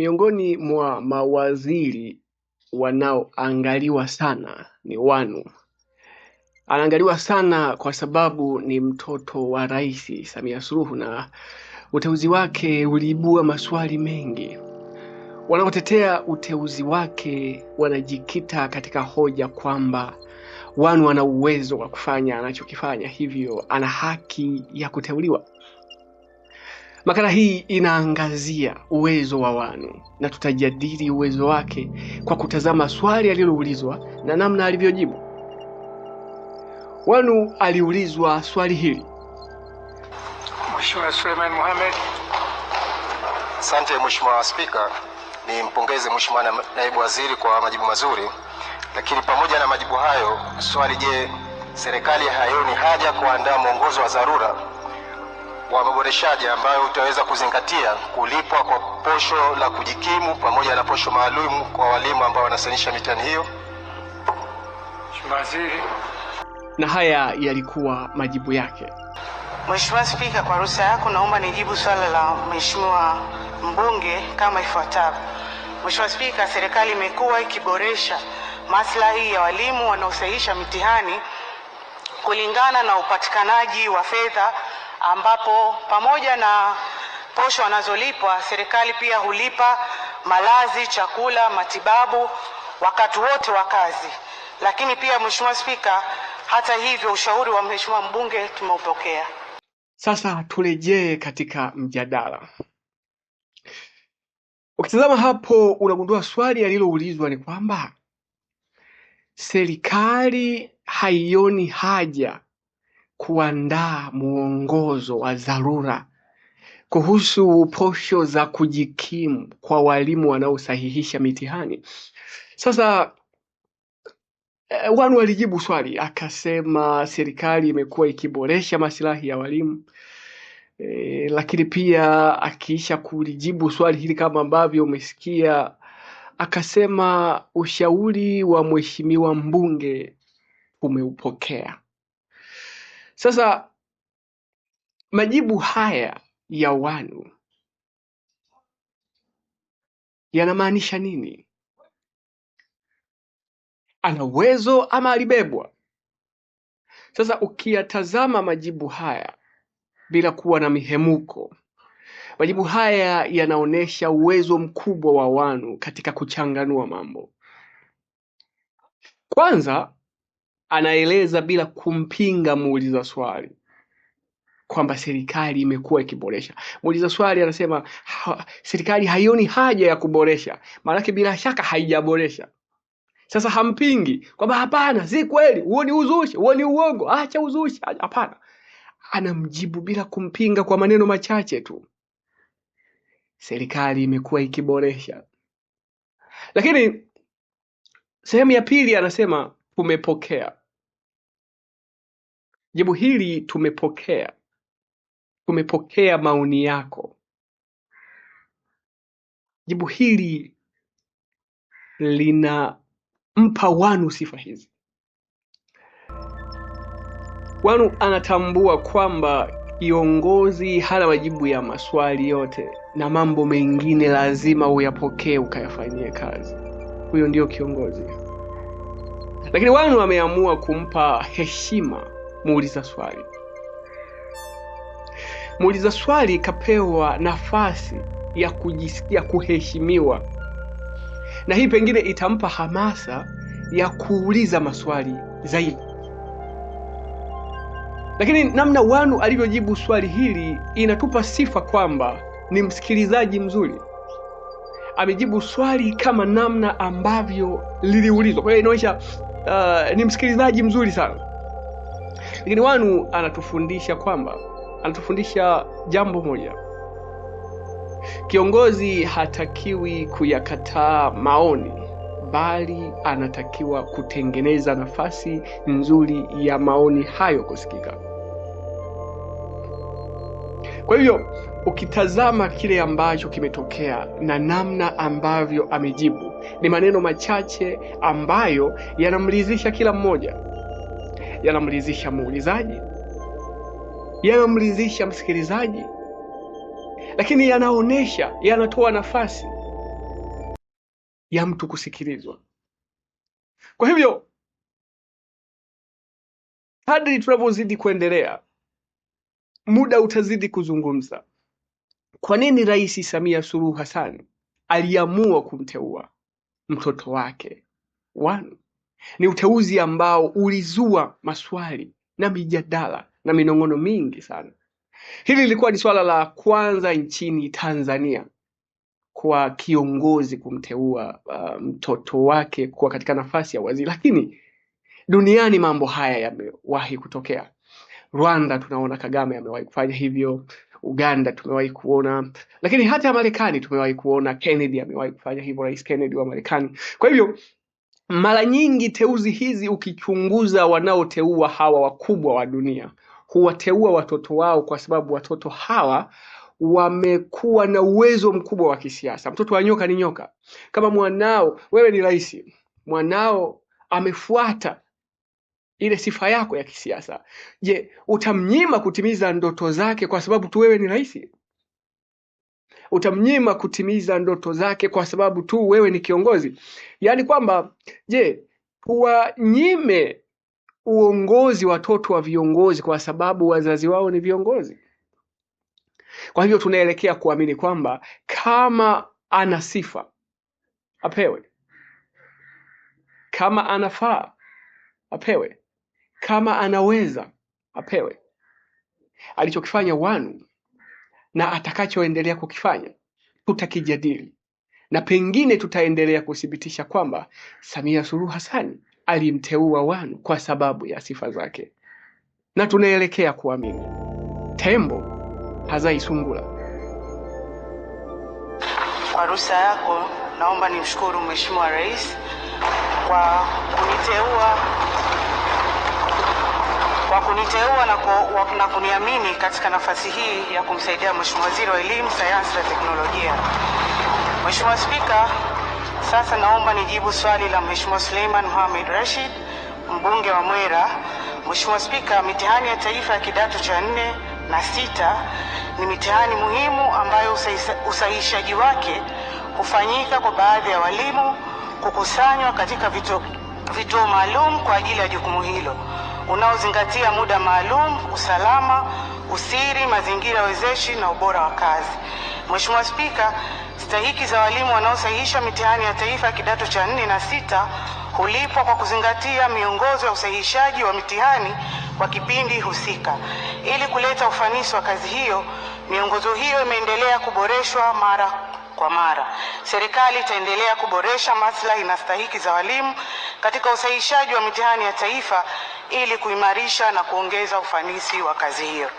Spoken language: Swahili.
Miongoni mwa mawaziri wanaoangaliwa sana ni Wanu. Anaangaliwa sana kwa sababu ni mtoto wa Rais Samia Suluhu na uteuzi wake uliibua maswali mengi. Wanaotetea uteuzi wake wanajikita katika hoja kwamba Wanu ana uwezo wa kufanya anachokifanya, hivyo ana haki ya kuteuliwa. Makala hii inaangazia uwezo wa Wanu na tutajadili uwezo wake kwa kutazama swali aliloulizwa na namna alivyojibu. Wanu aliulizwa swali hili. Mheshimiwa Suleiman Mohamed. Asante Mheshimiwa Spika, nimpongeze Mheshimiwa Naibu Waziri kwa majibu mazuri. Lakini pamoja na majibu hayo, swali, je, serikali haioni haja kuandaa mwongozo wa dharura wa maboreshaji ambayo utaweza kuzingatia kulipwa kwa posho la kujikimu pamoja na posho maalum kwa walimu ambao wanasanisha mitihani hiyo? Mheshimiwa Waziri. Na haya yalikuwa majibu yake. Mheshimiwa Spika, kwa ruhusa yako naomba nijibu swala la Mheshimiwa mbunge kama ifuatavyo. Mheshimiwa Spika, serikali imekuwa ikiboresha maslahi ya walimu wanaosahihisha mitihani kulingana na upatikanaji wa fedha, ambapo pamoja na posho wanazolipwa, serikali pia hulipa malazi, chakula, matibabu wakati wote wa kazi. Lakini pia Mheshimiwa Spika, hata hivyo ushauri wa Mheshimiwa mbunge tumeupokea. Sasa turejee katika mjadala. Ukitazama hapo unagundua swali aliloulizwa ni kwamba serikali haioni haja kuandaa mwongozo wa dharura kuhusu posho za kujikimu kwa walimu wanaosahihisha mitihani. Sasa Wanu alijibu swali akasema serikali imekuwa ikiboresha maslahi ya walimu. Lakini pia akiisha kulijibu swali hili kama ambavyo umesikia, akasema ushauri wa Mheshimiwa mbunge umeupokea. Sasa majibu haya ya Wanu yanamaanisha nini? Ana uwezo ama alibebwa? Sasa ukiyatazama majibu haya bila kuwa na mihemuko, majibu haya yanaonesha uwezo mkubwa wa Wanu katika kuchanganua mambo. Kwanza, anaeleza bila kumpinga muuliza swali kwamba serikali imekuwa ikiboresha. Muuliza swali anasema serikali haioni haja ya kuboresha, maana bila shaka haijaboresha. Sasa hampingi kwamba hapana, si kweli, huo ni uzushi, huo ni uongo, acha uzushi, hapana. Anamjibu bila kumpinga kwa maneno machache tu. Serikali imekuwa ikiboresha. Lakini sehemu ya pili anasema tumepokea. Jibu hili tumepokea. Tumepokea maoni yako. Jibu hili linampa Wanu sifa hizi. Wanu anatambua kwamba kiongozi hana majibu ya maswali yote na mambo mengine lazima uyapokee ukayafanyie kazi. Huyo ndio kiongozi. Lakini Wanu ameamua kumpa heshima muuliza swali. Muuliza swali kapewa nafasi ya kujisikia kuheshimiwa, na hii pengine itampa hamasa ya kuuliza maswali zaidi. Lakini namna Wanu alivyojibu swali hili inatupa sifa kwamba ni msikilizaji mzuri. Amejibu swali kama namna ambavyo liliulizwa. Kwa hiyo inaonyesha ni msikilizaji mzuri sana. Lakini Wanu anatufundisha jambo moja. Kiongozi hatakiwi kuyakataa maoni, bali anatakiwa kutengeneza nafasi nzuri ya maoni hayo kusikika. Kwa hivyo ukitazama kile ambacho kimetokea na namna ambavyo amejibu, ni maneno machache ambayo yanamridhisha kila mmoja. Yanamridhisha muulizaji, yanamridhisha msikilizaji, lakini yanatoa nafasi ya mtu kusikilizwa. Kwa hivyo kadri tunavyozidi kuendelea, muda utazidi kuzungumza. Kwa nini Rais Samia Suluhu Hassan aliamua kumteua mtoto wake Wanu? Ni uteuzi ambao ulizua maswali na mijadala na minong'ono mingi sana. Hili lilikuwa ni swala la kwanza nchini Tanzania kwa kiongozi kumteua mtoto wake kuwa katika nafasi ya waziri, lakini duniani mambo haya yamewahi kutokea. Rwanda tunaona Kagame amewahi kufanya hivyo, Uganda tumewahi kuona, lakini hata Marekani tumewahi kuona Kennedy amewahi kufanya hivyo, Rais Kennedy wa Marekani. Kwa hivyo mara nyingi teuzi hizi ukichunguza, wanaoteua hawa wakubwa wa dunia huwateua watoto wao kwa sababu watoto hawa wamekuwa na uwezo mkubwa wa kisiasa. Mtoto wa nyoka ni nyoka. Kama mwanao, wewe ni rais, mwanao amefuata ile sifa yako ya kisiasa, je, utamnyima kutimiza ndoto zake kwa sababu tu wewe ni rais? Utamnyima kutimiza ndoto zake kwa sababu tu wewe ni kiongozi? Yaani kwamba, je, wanyime uongozi watoto wa viongozi kwa sababu wazazi wao ni viongozi? Kwa hivyo tunaelekea kuamini kwamba kama ana sifa apewe, kama anafaa apewe, kama anaweza apewe. Alichokifanya Wanu na atakachoendelea kukifanya tutakijadili, na pengine tutaendelea kuthibitisha kwamba Samia Suluhu Hassan alimteua Wanu kwa sababu ya sifa zake, na tunaelekea kuamini tembo hazai sungura. Kwa ruhusa yako, naomba nimshukuru Mheshimiwa Rais kwa kuniteua na kuniamini katika nafasi hii ya kumsaidia Mheshimiwa Waziri wa Elimu, Sayansi na Teknolojia. Mheshimiwa Spika, sasa naomba nijibu swali la Mheshimiwa Suleiman Mohamed Rashid, mbunge wa Mwera. Mheshimiwa Spika, mitihani ya taifa ya kidato cha 4 na 6 ni mitihani muhimu ambayo usahihishaji wake hufanyika kwa baadhi ya walimu kukusanywa katika vituo maalum kwa ajili ya jukumu hilo, unaozingatia muda maalum, usalama, usiri, mazingira wezeshi na ubora wa kazi. Mheshimiwa Spika, stahiki za walimu wanaosahihisha mitihani ya taifa ya kidato cha 4 na 6 hulipwa kwa kuzingatia miongozo ya usahihishaji wa mitihani kwa kipindi husika. Ili kuleta ufanisi wa kazi hiyo, miongozo hiyo imeendelea kuboreshwa mara kwa mara. Serikali itaendelea kuboresha maslahi na stahiki za walimu katika usahihishaji wa mitihani ya taifa ili kuimarisha na kuongeza ufanisi wa kazi hiyo.